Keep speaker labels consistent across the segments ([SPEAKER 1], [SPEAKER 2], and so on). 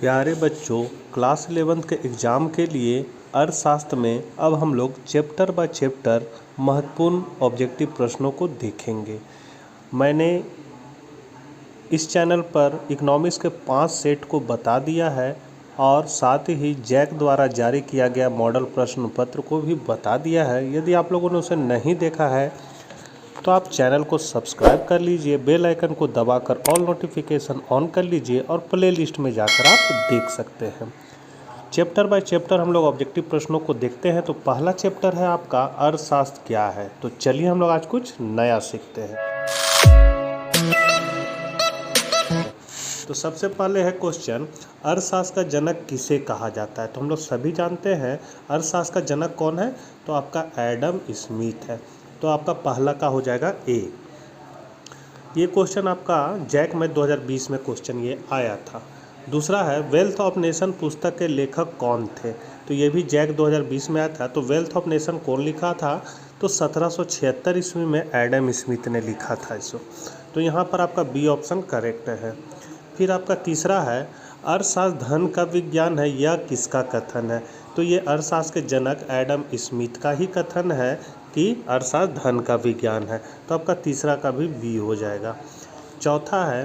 [SPEAKER 1] प्यारे बच्चों, class 11th के एग्ज़ाम के लिए अर्थशास्त्र में अब हम लोग चैप्टर बाय चैप्टर महत्वपूर्ण ऑब्जेक्टिव प्रश्नों को देखेंगे। मैंने इस चैनल पर इकोनॉमिक्स के 5 सेट को बता दिया है और साथ ही जैक द्वारा जारी किया गया मॉडल प्रश्न पत्र को भी बता दिया है। यदि आप लोगों ने उसे नहीं देखा है तो आप चैनल को सब्सक्राइब कर लीजिए, बेल आइकन को दबाकर ऑल नोटिफिकेशन ऑन कर लीजिए और प्ले लिस्ट में जाकर आप देख सकते हैं। चैप्टर बाय चैप्टर हम लोग ऑब्जेक्टिव प्रश्नों को देखते हैं। तो पहला चैप्टर है आपका अर्थशास्त्र क्या है। तो चलिए हम लोग आज कुछ नया सीखते हैं। तो सबसे पहले है क्वेश्चन, अर्थशास्त्र का जनक किसे कहा जाता है। तो हम लोग सभी जानते हैं अर्थशास्त्र का जनक कौन है, तो आपका एडम स्मिथ है। तो आपका पहला का हो जाएगा ए। ये क्वेश्चन आपका जैक में 2020 में क्वेश्चन ये आया था। दूसरा है वेल्थ ऑफ नेशन पुस्तक के लेखक कौन थे। तो ये भी जैक 2020 में आया था। तो वेल्थ ऑफ नेशन कौन लिखा था, तो 1776 ईस्वी में एडम स्मिथ ने लिखा था इसको। तो यहाँ पर आपका बी ऑप्शन करेक्ट है। फिर आपका तीसरा है अर्थशास्त्र धन का विज्ञान है, यह किसका कथन है। तो ये अर्थशास्त्र के जनक एडम स्मिथ का ही कथन है कि अर्थशास्त्र धन का विज्ञान है। तो आपका तीसरा का भी बी हो जाएगा। चौथा है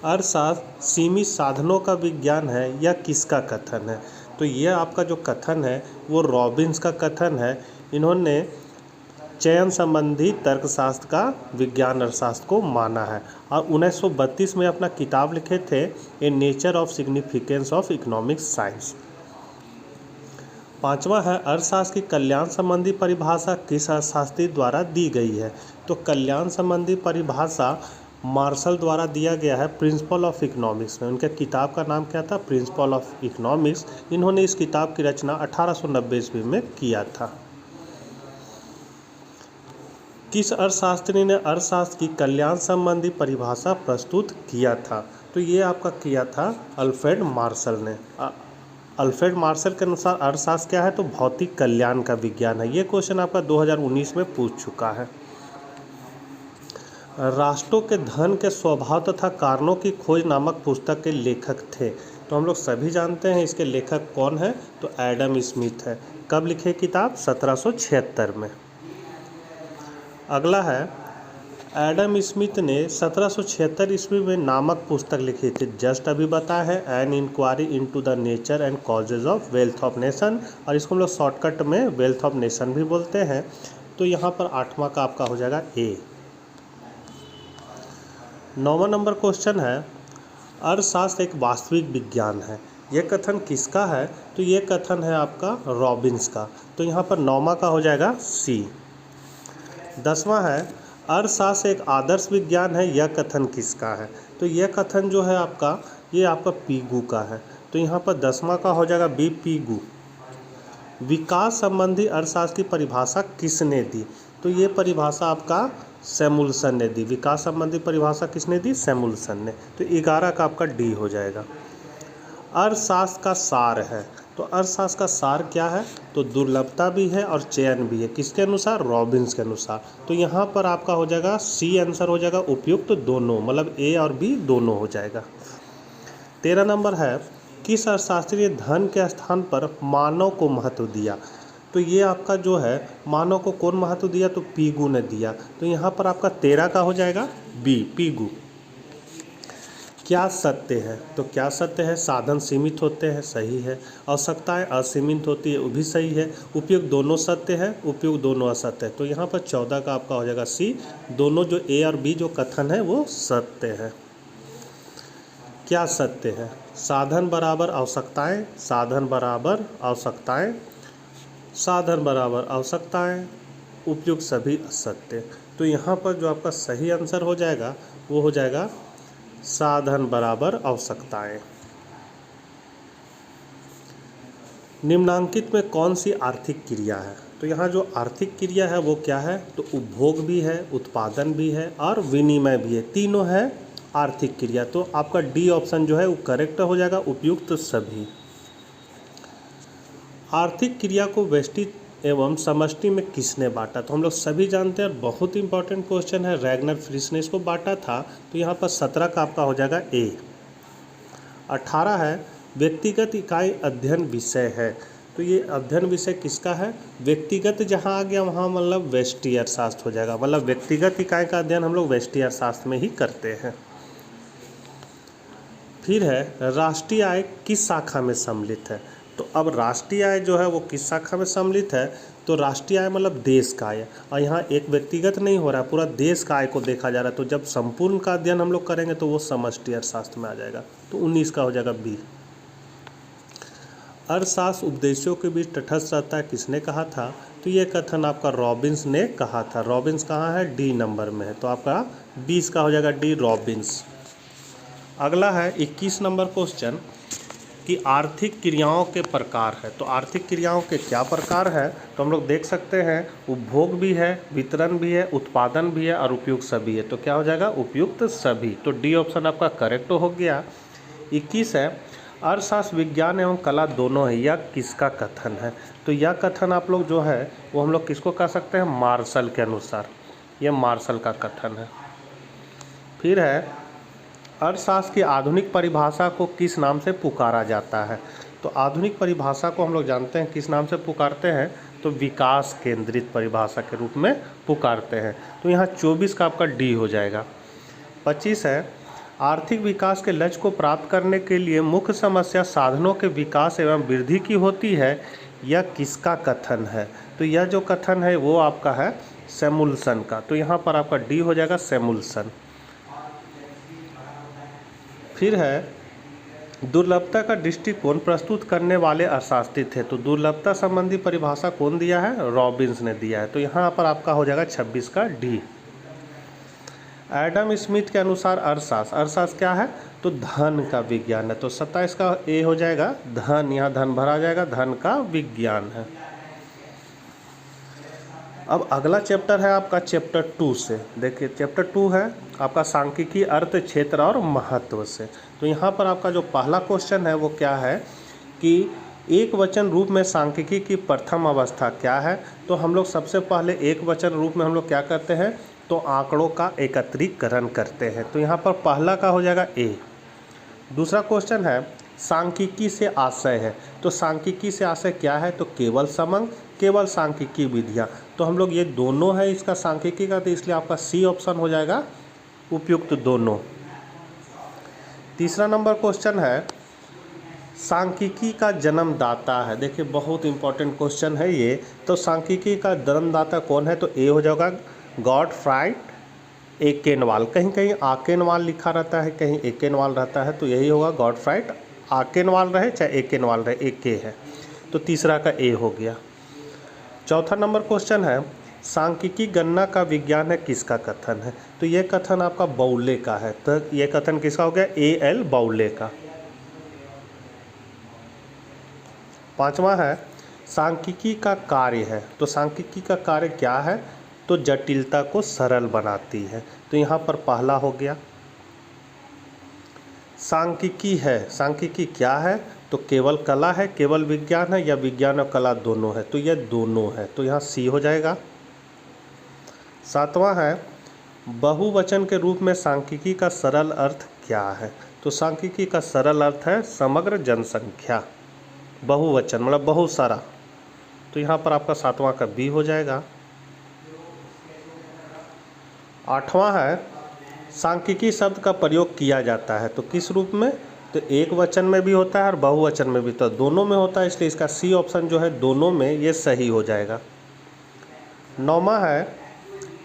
[SPEAKER 1] अर्थशास्त्र सीमित साधनों का विज्ञान है, यह किसका कथन है। तो यह आपका जो कथन है वो रॉबिन्स का कथन है। इन्होंने चयन संबंधी तर्कशास्त्र का विज्ञान अर्थशास्त्र को माना है और 1932 में अपना किताब लिखे थे ए nature of significance of economic science. पांचवा है अर्थशास्त्र की कल्याण संबंधी परिभाषा किस अर्थशास्त्री द्वारा दी गई है। तो कल्याण संबंधी परिभाषा मार्शल द्वारा दिया गया है प्रिंसिपल ऑफ इकोनॉमिक्स में। उनके किताब का नाम क्या था, प्रिंसिपल ऑफ इकोनॉमिक्स। इन्होंने इस किताब की रचना 1890 ईस्वी में किया था। किस अर्थशास्त्री ने अर्थशास्त्र की कल्याण संबंधी परिभाषा प्रस्तुत किया था। तो ये आपका किया था अल्फ्रेड मार्शल ने। अल्फ्रेड मार्शल के अनुसार अर्थशास्त्र क्या है, तो भौतिक कल्याण का विज्ञान है। ये क्वेश्चन आपका 2019 में पूछ चुका है। राष्ट्रों के धन के स्वभाव तथा कारणों की खोज नामक पुस्तक के लेखक थे। तो हम लोग सभी जानते हैं इसके लेखक कौन है, तो एडम स्मिथ है। कब लिखे किताब, 1776 में। अगला है एडम स्मिथ ने 1776 ईस्वी में नामक पुस्तक लिखी थी, जस्ट अभी बताया है, an inquiry into the nature and causes of wealth of nation, और इसको हम लोग शॉर्टकट में वेल्थ ऑफ नेशन भी बोलते हैं। तो यहाँ पर 8वां का आपका हो जाएगा ए। 9वां नंबर क्वेश्चन है अर्थशास्त्र एक वास्तविक विज्ञान है, यह कथन किसका है। तो ये कथन है आपका रॉबिन्स का। तो यहाँ पर 9वां का हो जाएगा सी। 10वां है अर्थशास्त्र एक आदर्श विज्ञान है, यह कथन किसका है। तो यह कथन जो है आपका, ये आपका पीगू का है। तो यहाँ पर 10वां का हो जाएगा बी, पीगू। विकास संबंधी अर्थशास्त्र की परिभाषा किसने दी। तो ये परिभाषा आपका सैमुअल्सन ने दी। विकास संबंधी परिभाषा किसने दी, सैमुअल्सन ने। तो 11 का आपका डी हो जाएगा। अर्थशास्त्र का सार है। तो अर्थशास्त्र का सार क्या है, तो दुर्लभता भी है और चयन भी है। किसके अनुसार, रॉबिन्स के अनुसार। तो यहाँ पर आपका हो जाएगा सी आंसर हो जाएगा, उपयुक्त दोनों, मतलब ए और बी दोनों हो जाएगा। 13 नंबर है किस अर्थशास्त्री ने धन के स्थान पर मानव को महत्व दिया। तो ये आपका जो है मानव को कौन महत्व दिया, तो पीगू ने दिया। तो यहाँ पर आपका 13 का हो जाएगा बी, पीगू। क्या सत्य है, तो क्या सत्य है, साधन सीमित होते हैं, सही है। आवश्यकताएं असीमित होती है, वो भी सही है। उपयुक्त दोनों सत्य है, उपयुक्त दोनों असत्य है। तो यहाँ पर 14 का आपका हो जाएगा सी, दोनों जो ए और बी जो कथन है वो सत्य है। क्या सत्य है, साधन बराबर आवश्यकताएं, साधन बराबर आवश्यकताएं, साधन बराबर आवश्यकताएं, उपयुक्त सभी असत्य। तो यहाँ पर जो आपका सही आंसर हो जाएगा वो हो जाएगा साधन बराबर आवश्यकताएं। निम्नांकित में कौन सी आर्थिक क्रिया है। तो यहाँ जो आर्थिक क्रिया है वो क्या है, तो उपभोग भी है, उत्पादन भी है और विनिमय भी है, तीनों है आर्थिक क्रिया। तो आपका डी ऑप्शन जो है वो करेक्ट हो जाएगा, उपयुक्त सभी। आर्थिक क्रिया को व्यष्टि एवं समष्टि में किसने बांटा। तो हम लोग सभी जानते हैं, बहुत इंपॉर्टेंट क्वेश्चन है, रैगनर फ्रिश ने इसको बांटा था। तो यहाँ पर 17 का आपका हो जाएगा ए। 18 है व्यक्तिगत इकाई अध्ययन विषय है। तो ये अध्ययन विषय किसका है? व्यक्तिगत जहाँ आ गया वहाँ मतलब व्यष्टि अर्थशास्त्र हो जाएगा, मतलब व्यक्तिगत इकाई का अध्ययन हम लोग व्यष्टि अर्थशास्त्र में ही करते हैं। फिर है राष्ट्रीय आय किस शाखा में सम्मिलित है? तो अब राष्ट्रीय आय जो है वो किस शाखा में सम्मिलित है? तो राष्ट्रीय आय मतलब देश का आय, और यहाँ एक व्यक्तिगत नहीं हो रहा है, पूरा देश का आय को देखा जा रहा है। तो जब संपूर्ण का अध्ययन हम लोग करेंगे तो वो समष्टि अर्थशास्त्र में आ जाएगा। तो 19 का हो जाएगा बी। अर्थशास्त्र उपदेशों के बीच तटस्थ रहता है, किसने कहा था? तो ये कथन आपका रॉबिन्स ने कहा था। रॉबिन्स कहाँ है? डी नंबर में है, तो आपका 20 का हो जाएगा डी, रॉबिन्स। अगला है 21 नंबर क्वेश्चन कि आर्थिक क्रियाओं के प्रकार है। तो आर्थिक क्रियाओं के क्या प्रकार है? तो हम लोग देख सकते हैं उपभोग भी है, वितरण भी है, उत्पादन भी है और उपयुक्त सभी है। तो क्या हो जाएगा? उपयुक्त सभी। तो डी ऑप्शन आपका करेक्ट हो गया। 21 है अर्थशास्त्र विज्ञान एवं कला दोनों है, यह किसका कथन है? तो यह कथन आप लोग जो है वो हम लोग किसको कह सकते हैं? मार्शल के अनुसार, यह मार्शल का कथन है। फिर है अर्थशास्त्र की आधुनिक परिभाषा को किस नाम से पुकारा जाता है? तो आधुनिक परिभाषा को हम लोग जानते हैं किस नाम से पुकारते हैं? तो विकास केंद्रित परिभाषा के रूप में पुकारते हैं। तो यहाँ 24 का आपका डी हो जाएगा। 25 है आर्थिक विकास के लक्ष्य को प्राप्त करने के लिए मुख्य समस्या साधनों के विकास एवं वृद्धि की होती है, यह किसका कथन है? तो यह जो कथन है वो आपका है सैमुअल्सन का। तो यहाँ पर आपका डी हो जाएगा सैमुअल्सन। फिर है दुर्लभता का दृष्टिकोण प्रस्तुत करने वाले अर्थशास्त्री थे। तो दुर्लभता संबंधी परिभाषा कौन दिया है? रॉबिन्स ने दिया है। तो यहाँ पर आपका हो जाएगा 26 का डी। एडम स्मिथ के अनुसार अर्थशास्त्र क्या है? तो धन का विज्ञान है। तो 27 का ए हो जाएगा धन, यहाँ धन भरा जाएगा, धन का विज्ञान है। अब अगला चैप्टर है आपका चैप्टर 2 से। देखिए चैप्टर 2 है आपका सांख्यिकी अर्थ क्षेत्र और महत्व से। तो यहाँ पर आपका जो पहला क्वेश्चन है वो क्या है कि एक वचन रूप में सांख्यिकी की प्रथम अवस्था क्या है? तो हम लोग सबसे पहले एक वचन रूप में हम लोग क्या करते हैं? तो आंकड़ों का एकत्रीकरण करते हैं। तो यहाँ पर पहला का हो जाएगा ए। दूसरा क्वेश्चन है सांख्यिकी से आशय है। तो सांख्यिकी से आशय क्या है? तो केवल समंग, केवल सांख्यिकी विधियाँ। तो हम लोग ये दोनों है इसका सांख्यिकी का, तो इसलिए आपका सी ऑप्शन हो जाएगा उपयुक्त दोनों। तीसरा नंबर क्वेश्चन है सांख्यिकी का जन्मदाता है। देखिए बहुत इंपॉर्टेंट क्वेश्चन है ये। तो सांख्यिकी का जन्मदाता कौन है? तो ए हो जाएगा गॉटफ्राइड एकेनवाल। कहीं कहीं आकेनवाल लिखा रहता है, कहीं एकेनवाल रहता है, तो यही होगा गॉटफ्राइड। आकेनवाल रहे चाहे एकेनवाल रहे, एक के है। तो तीसरा का ए हो गया। चौथा नंबर क्वेश्चन है सांख्यिकी गणना का विज्ञान है, किसका कथन है? तो ये कथन आपका बाउले का है। तो ये कथन किसका हो गया? ए एल बाउले का। पांचवा है सांख्यिकी का कार्य है। तो सांख्यिकी का कार्य क्या है? तो जटिलता को सरल बनाती है। तो यहाँ पर पहला हो गया। सांख्यिकी है, सांख्यिकी क्या है? तो केवल कला है, केवल विज्ञान है, या विज्ञान और कला दोनों है? तो यह दोनों है, तो यहाँ सी हो जाएगा। सातवां है बहुवचन के रूप में सांख्यिकी का सरल अर्थ क्या है? तो सांख्यिकी का सरल अर्थ है समग्र जनसंख्या। बहुवचन मतलब बहुत सारा। तो यहाँ पर आपका सातवां का बी हो जाएगा। आठवां है सांख्यिकी शब्द का प्रयोग किया जाता है। तो किस रूप में? तो एक वचन में भी होता है और बहुवचन में भी, तो दोनों में होता है, इसलिए इसका सी ऑप्शन जो है दोनों में ये सही हो जाएगा। नौवां है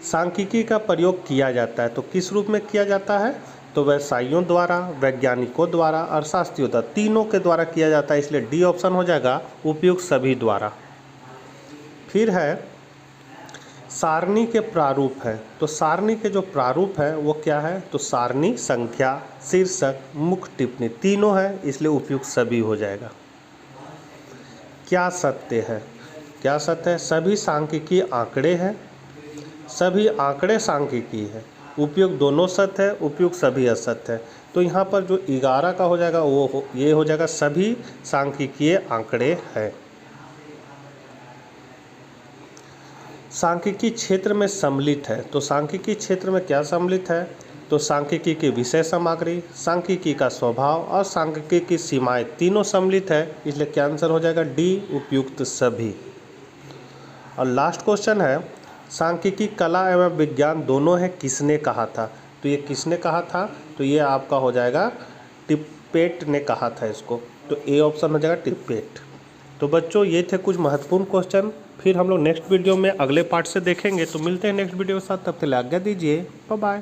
[SPEAKER 1] सांख्यिकी का प्रयोग किया जाता है। तो किस रूप में किया जाता है? तो व्यवसायियों द्वारा, वैज्ञानिकों द्वारा, अर्थशास्त्रियों द्वारा, तीनों के द्वारा किया जाता है, इसलिए डी ऑप्शन हो जाएगा उपयुक्त सभी द्वारा। फिर है सारणी के प्रारूप है। तो सारणी के जो प्रारूप है वो क्या है? तो सारणी, संख्या, शीर्षक, मुख्य टिप्पणी तीनों है, इसलिए उपयुक्त सभी हो जाएगा। क्या सत्य है? क्या सत्य है? सभी सांख्यिकी आंकड़े हैं, सभी आंकड़े सांख्यिकी है। उपयुक्त दोनों सत्य है, उपयुक्त सभी असत्य है। तो यहाँ पर जो 11 का हो जाएगा ये हो जाएगा सभी सांख्यिकीय आंकड़े हैं। सांख्यिकी क्षेत्र में सम्मिलित है। तो सांख्यिकी क्षेत्र में क्या सम्मिलित है? तो सांख्यिकी की विषय सामग्री, सांख्यिकी का स्वभाव और सांख्यिकी की सीमाएं तीनों सम्मिलित है, इसलिए क्या आंसर हो जाएगा डी, उपयुक्त सभी। और लास्ट क्वेश्चन है, सांख्यिकी कला एवं विज्ञान दोनों है, किसने कहा था? तो ये किसने कहा था? तो ये आपका हो जाएगा टिप्पेट ने कहा था इसको, तो ए ऑप्शन हो जाएगा टिप्पेट। तो बच्चों ये थे कुछ महत्वपूर्ण क्वेश्चन, फिर हम लोग नेक्स्ट वीडियो में अगले पार्ट से देखेंगे। तो मिलते हैं नेक्स्ट वीडियो के साथ, तब तक आज्ञा दीजिए, बाय बाय।